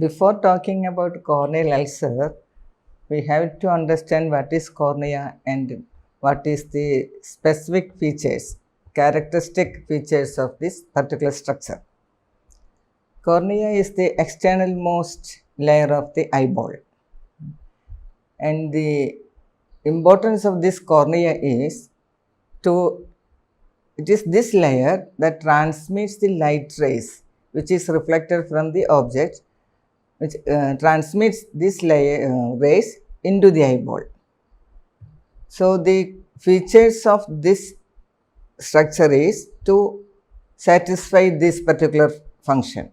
Before talking about corneal ulcer, we have to understand what is cornea and what is the specific features, characteristic features of this particular structure. Cornea is the externalmost layer of the eyeball, and the importance of this cornea is it is this layer that transmits the light rays which is reflected from the object, which transmits this rays into the eyeball. So, the features of this structure is to satisfy this particular function.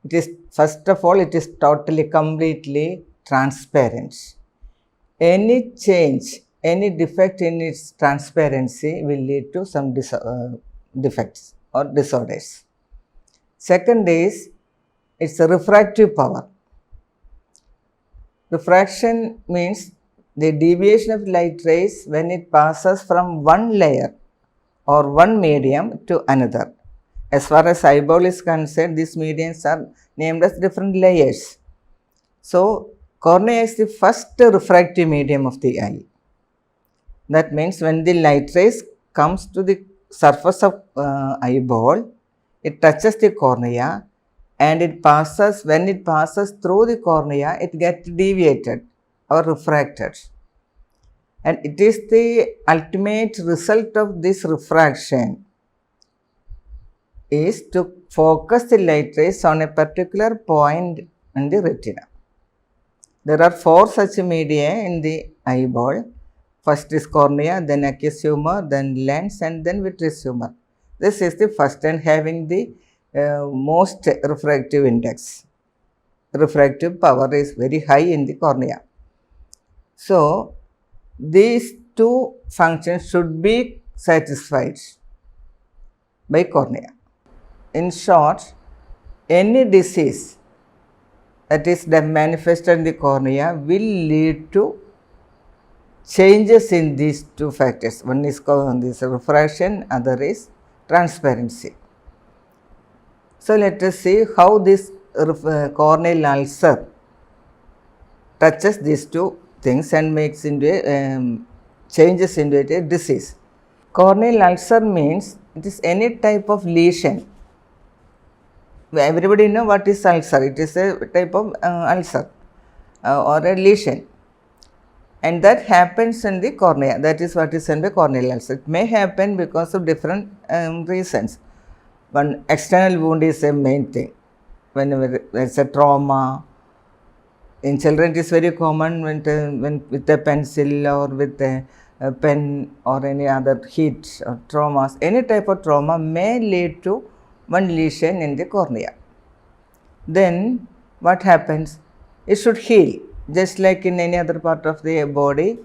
It is, first of all, it is totally, completely transparent. Any change, any defect in its transparency will lead to some defects or disorders. Second is its refractive power. Refraction means the deviation of light rays when it passes from one layer or one medium to another. As far as eyeball is concerned, these mediums are named as different layers. So, cornea is the first refractive medium of the eye. That means when the light rays comes to the surface of eyeball, it touches the cornea and when it passes through the cornea, it gets deviated or refracted. And it is the ultimate result of this refraction is to focus the light rays on a particular point in the retina. There are 4 such media in the eyeball. First is cornea, then aqueous humor, then lens, and then vitreous humor. This is the first and having the most refractive index. Refractive power is very high in the cornea. So, these 2 functions should be satisfied by cornea. In short, any disease that is manifested in the cornea will lead to changes in these 2 factors. One is this refraction, other is transparency. So, let us see how this corneal ulcer touches these 2 things and makes into changes into a disease. Corneal ulcer means it is any type of lesion. Everybody know what is ulcer. It is a type of ulcer or a lesion, and that happens in the cornea. That is what is in the corneal ulcer. It may happen because of different reasons. One external wound is a main thing. Whenever there is a trauma, in children it is very common when with a pencil or with a pen or any other heat or traumas. Any type of trauma may lead to one lesion in the cornea. Then what happens? It should heal, just like in any other part of the body.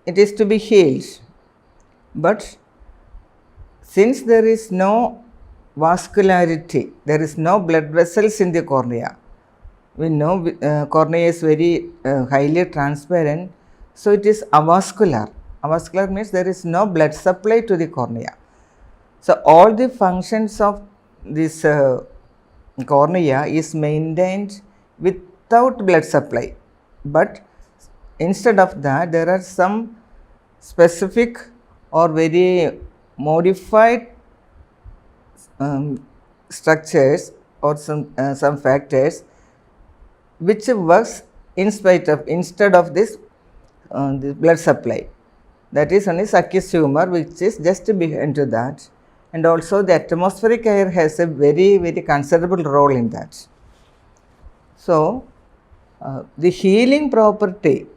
It is to be healed. But since there is no vascularity, there is no blood vessels in the cornea. We know cornea is very highly transparent, so it is avascular. Avascular means there is no blood supply to the cornea. So, all the functions of this cornea is maintained without blood supply, but instead of that there are some specific or very modified structures or some factors which works instead of this blood supply. That is one is aqueous humor, which is just behind to that, and also the atmospheric air has a very, very considerable role in that. So, the healing property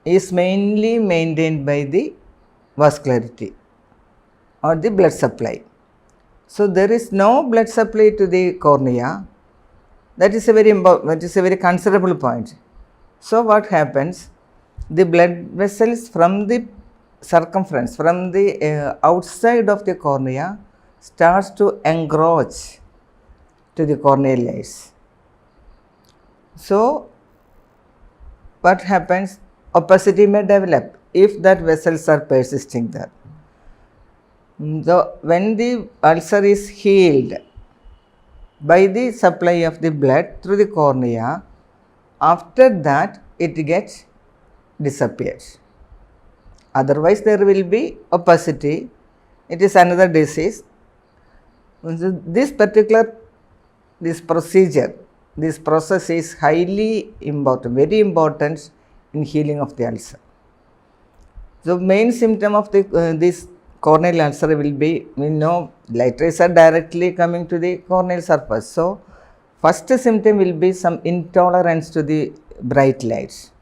is mainly maintained by the vascularity or the blood supply. So, there is no blood supply to the cornea. That is a very considerable point. So, what happens? The blood vessels from the circumference, from the outside of the cornea starts to encroach to the corneal layers. So, what happens? Opacity may develop if that vessels are persisting there. So, when the ulcer is healed by the supply of the blood through the cornea, After that it gets disappears. Otherwise there will be opacity. It is another disease. This particular procedure, this process is highly important, very important in healing of the ulcer. So main symptom of this corneal ulcer will be, we know light rays are directly coming to the corneal surface. So first symptom will be some intolerance to the bright lights.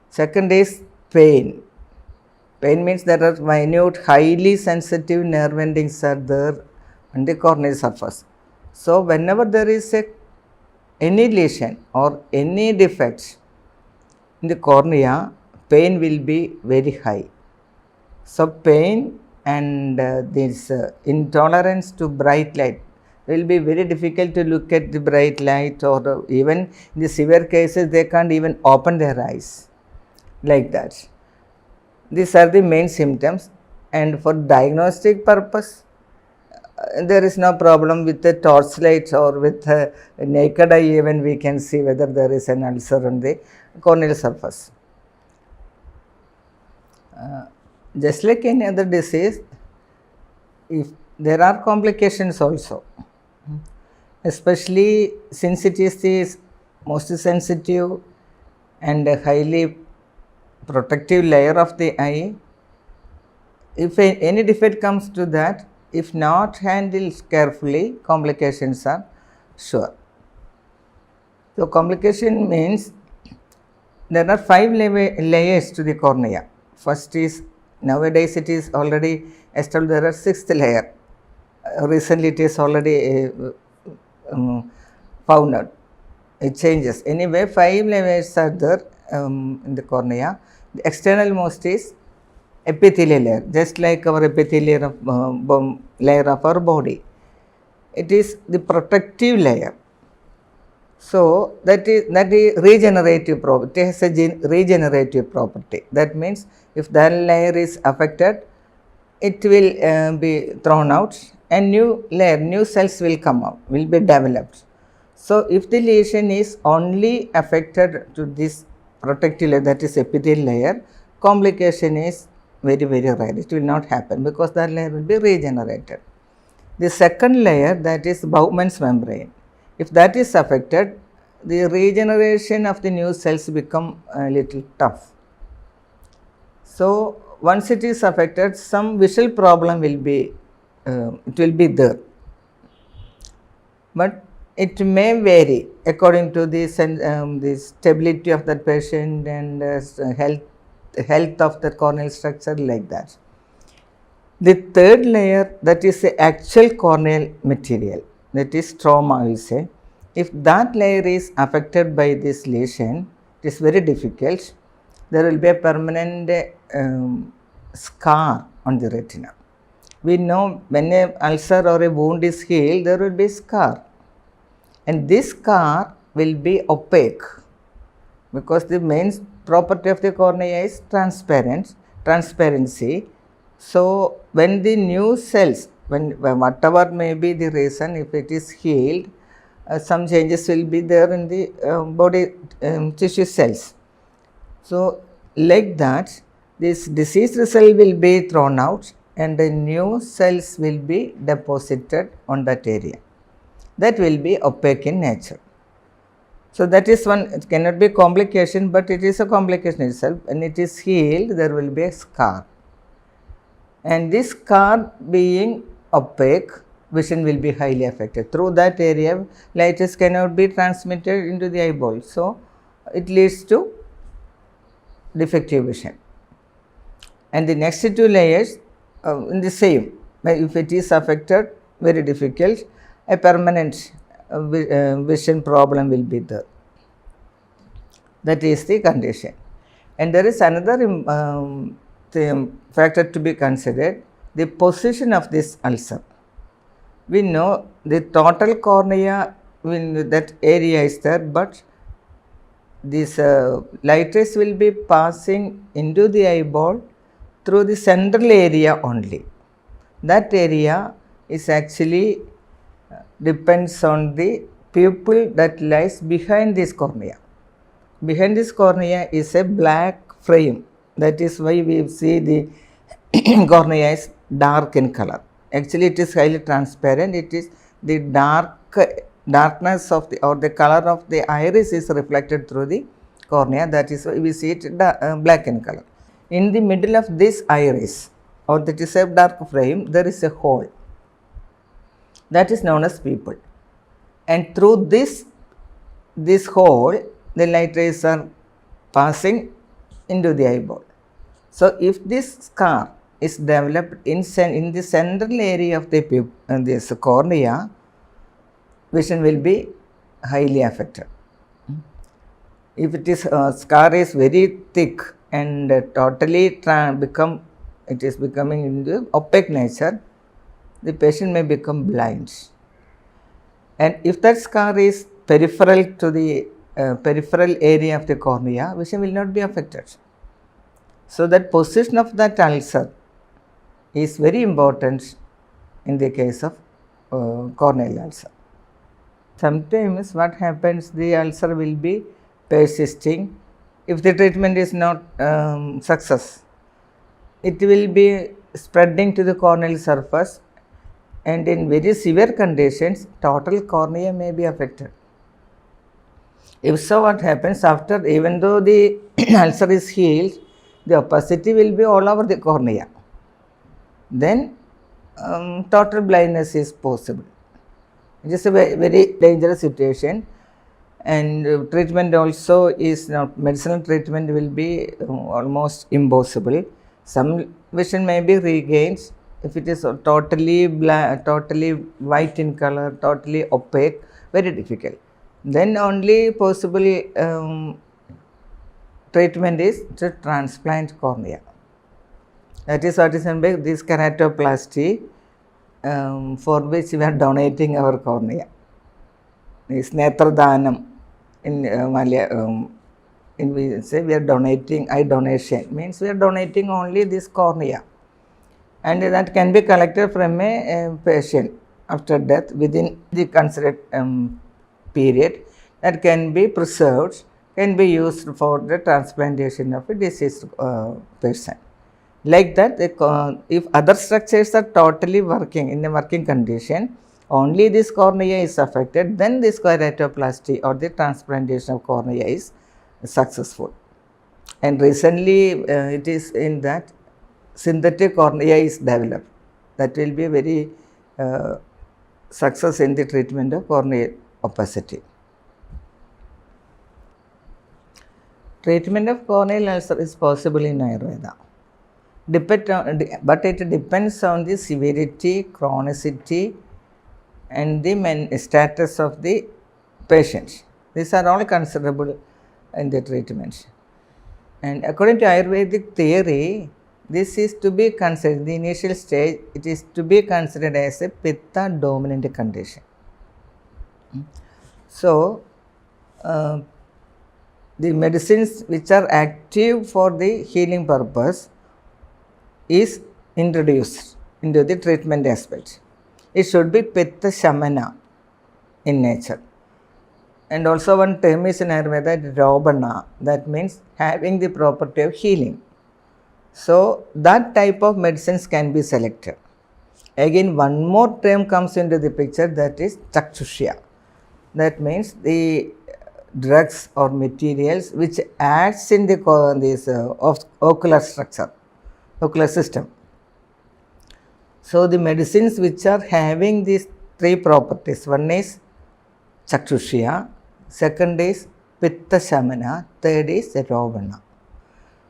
Second is pain. Pain means there are minute, highly sensitive nerve endings are there on the corneal surface. So whenever there is any lesion or any defect in the cornea, pain will be very high. So pain and this intolerance to bright light will be very difficult to look at the bright light, or even in the severe cases they can't even open their eyes like that. These are the main symptoms, and for diagnostic purpose there is no problem with the torchlight or with naked eye. Even we can see whether there is an ulcer on the corneal surface. Just like any other disease, if there are complications also, especially since it is the most sensitive and highly protective layer of the eye. If any defect comes to that, if not handled carefully, complications are sure. So complication means there are 5 layers to the cornea. First is, nowadays it is already established, there are 6th layer. Recently it is already found out. It changes. Anyway, 5 layers are there in the cornea. The external most is epithelial layer, just like our epithelial layer of our body. It is the protective layer. So that is regenerative property. It has a regenerative property. That means if that layer is affected, it will be thrown out, and new layer, new cells will come out, will be developed. So if the lesion is only affected to this protective layer, that is epithelial layer, complication is very rare. It will not happen because that layer will be regenerated. The second layer, that is Bowman's membrane. If that is affected, the regeneration of the new cells become a little tough. So once it is affected, some visual problem will be there, but it may vary according to the stability of that patient and health of the corneal structure, like that. The third layer, that is the actual corneal material, that is trauma, I will say. If that layer is affected by this lesion, it is very difficult. There will be a permanent scar on the retina. We know when an ulcer or a wound is healed, there will be a scar, and this scar will be opaque because the main property of the cornea is transparency. So when the new cells, when whatever may be the reason, if it is healed, some changes will be there in the body tissue cells. So like that, this diseased cell will be thrown out and the new cells will be deposited on that area. That will be opaque in nature. So that is one, it cannot be complication, but it is a complication itself. When it is healed, there will be a scar. And this scar being opaque, vision will be highly affected. Through that area, light rays cannot be transmitted into the eyeball. So it leads to defective vision. And the next 2 layers in the same, if it is affected, very difficult, a permanent vision problem will be there. That is the condition. And there is another factor to be considered, the position of this ulcer. We know the total cornea, that area is there, but this light rays will be passing into the eyeball through the central area only. That area is actually depends on the pupil that lies behind this cornea. behind this cornea is a black frame. That is why we see the cornea is dark in color. Actually, it is highly transparent. It is the darkness of the or the color of the iris is reflected through the cornea. That is why we see it black in color. In the middle of this iris, or that is a dark frame, there is a hole. That is known as pupil. And through this hole, the light rays are passing into the eyeball. So, if this scar is developed in the central area of this cornea, vision will be highly affected. If it is scar is very thick and totally it is becoming into opaque nature, the patient may become blind. And if that scar is peripheral to the peripheral area of the cornea, vision will not be affected. So, that position of that ulcer is very important in the case of corneal ulcer. Sometimes what happens, the ulcer will be persisting. If the treatment is not success, it will be spreading to the corneal surface, and in very severe conditions, total cornea may be affected. If so, what happens after, even though the ulcer is healed, the opacity will be all over the cornea. Then total blindness is possible. It is a very dangerous situation, and treatment also is not, medicinal treatment will be almost impossible. Some vision may be regained. If it is totally black, totally white in color, totally opaque, very difficult. Then only possible treatment is to transplant cornea. That is what is meant by this keratoplasty, for which we are donating our cornea. This netradhanam in Malayalam. We say we are donating, eye donation means we are donating only this cornea, and that can be collected from a patient after death within the considered period, that can be preserved, can be used for the transplantation of a deceased person. Like that, if other structures are totally working in a working condition, only this cornea is affected, then this keratoplasty or the transplantation of cornea is successful. And recently it is in that synthetic cornea is developed. That will be a very success in the treatment of corneal opacity. Treatment of corneal ulcer is possible in Ayurveda, but it depends on the severity, chronicity, and the status of the patient. These are all considerable in the treatment. And according to Ayurvedic theory, this is to be considered, the initial stage, it is to be considered as a pitta dominant condition. So, the medicines which are active for the healing purpose is introduced into the treatment aspect. It should be pitta shamana in nature. And also one term is in Ayurveda, robana, that means having the property of healing. So, that type of medicines can be selected. Again, one more term comes into the picture, that is chakshusya. That means the drugs or materials which acts in the ocular structure, ocular system. So, the medicines which are having these three properties, one is chakshusya, second is pitta shamana, third is rovana.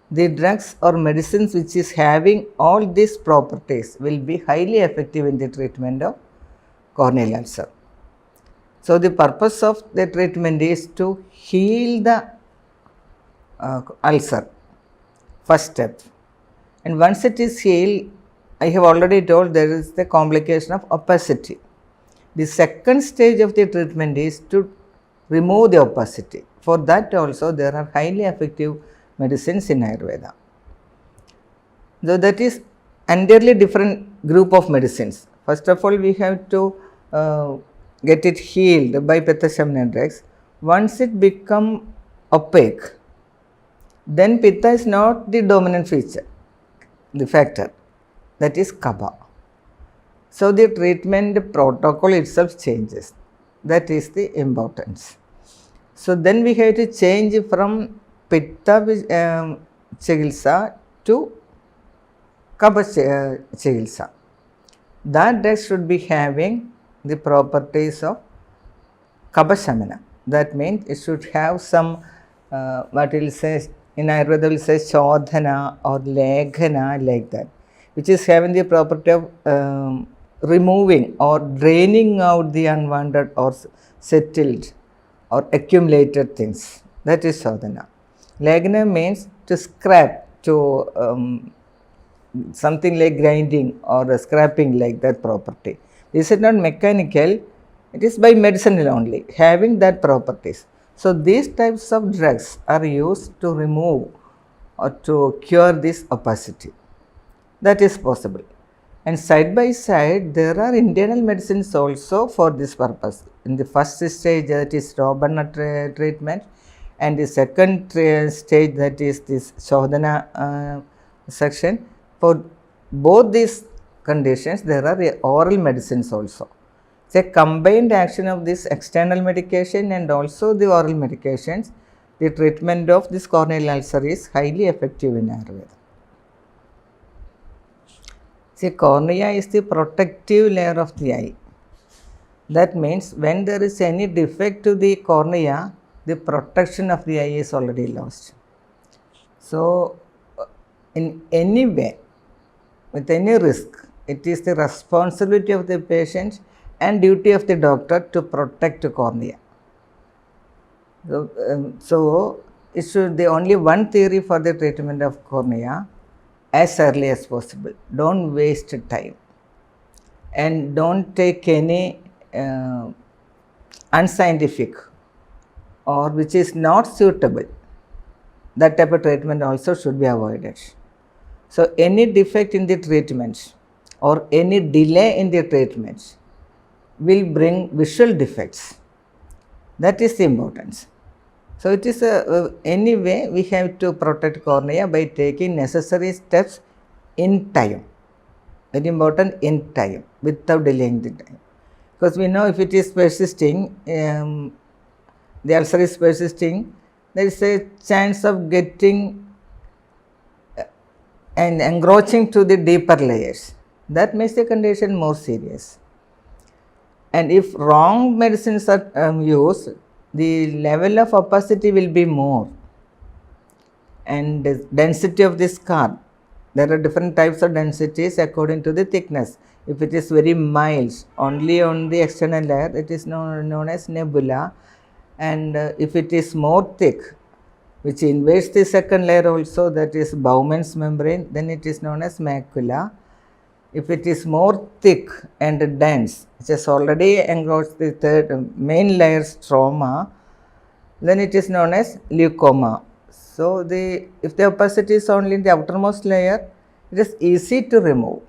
The drugs or medicines which is having all these properties will be highly effective in the treatment of corneal ulcer. So, the purpose of the treatment is to heal the ulcer, first step. And once it is healed, I have already told there is the complication of opacity. The second stage of the treatment is to remove the opacity. For that also there are highly effective medicines in Ayurveda. So, that is entirely different group of medicines. First of all, we have to get it healed by pitta shamana drugs. Once it become opaque, then Pitta is not the dominant feature, the factor, that is Kapha. So the treatment protocol itself changes. That is the importance. So then we have to change from Pitta Chikitsa to Kapha Chikitsa. That drug should be having the properties of Kapha Shamana. That means it should have some, what will say, in Ayurveda will say Shodhana or Leghana, like that, which is having the property of removing or draining out the unwanted or settled or accumulated things. That is Shodhana. Leghana means to scrap, to something like grinding or scrapping, like that property. This is not mechanical, it is by medicinal only, having that properties. So these types of drugs are used to remove or to cure this opacity. That is possible. And side by side, there are internal medicines also for this purpose. In the first stage, that is Robana treatment, and the second stage, that is this Shodhana section. For both these conditions, there are oral medicines also. It's a combined action of this external medication and also the oral medications. The treatment of this corneal ulcer is highly effective in Ayurveda. See, cornea is the protective layer of the eye. That means when there is any defect to the cornea, the protection of the eye is already lost. So, in any way, with any risk, it is the responsibility of the patient and duty of the doctor to protect the cornea. So it should be only one theory for the treatment of cornea: as early as possible. Don't waste time and don't take any unscientific or which is not suitable. That type of treatment also should be avoided. So any defect in the treatment or any delay in the treatment will bring visual defects. That is the importance. So it is anyway we have to protect cornea by taking necessary steps in time. Very important, in time, without delaying the time. Because we know if it is persisting, the ulcer is persisting, there is a chance of getting and encroaching to the deeper layers. That makes the condition more serious. And if wrong medicines are used, the level of opacity will be more, and the density of the scar, there are different types of densities according to the thickness. If it is very mild, only on the external layer, it is known as nebula, and if it is more thick, which invades the second layer also, that is Bowman's membrane, then it is known as macula. If it is more thick and dense, which has already engrossed the third main layer stroma, then it is known as leukoma. So if the opacity is only in the outermost layer, it is easy to remove.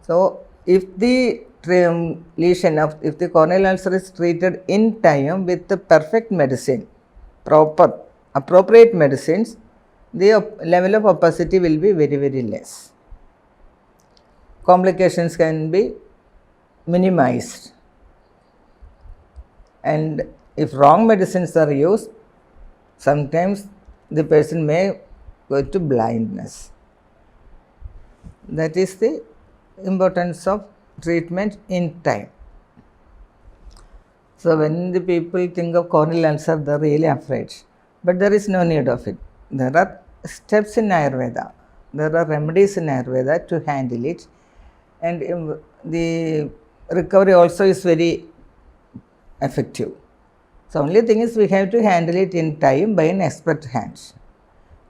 So if the lesion if the corneal ulcer is treated in time with the perfect medicine, appropriate medicines, the level of opacity will be very, very less. Complications can be minimized, and if wrong medicines are used, sometimes the person may go to blindness. That is the importance of treatment in time. So when the people think of corneal ulcer, they are really afraid, but there is no need of it. There are steps in Ayurveda, there are remedies in Ayurveda to handle it, and the recovery also is very effective. So only thing is we have to handle it in time by an expert hands.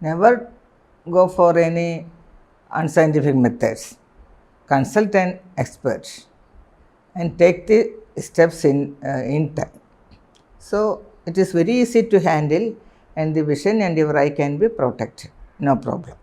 Never go for any unscientific methods. Consult an expert and take the steps in time. So it is very easy to handle, and the vision and your eye can be protected, no problem.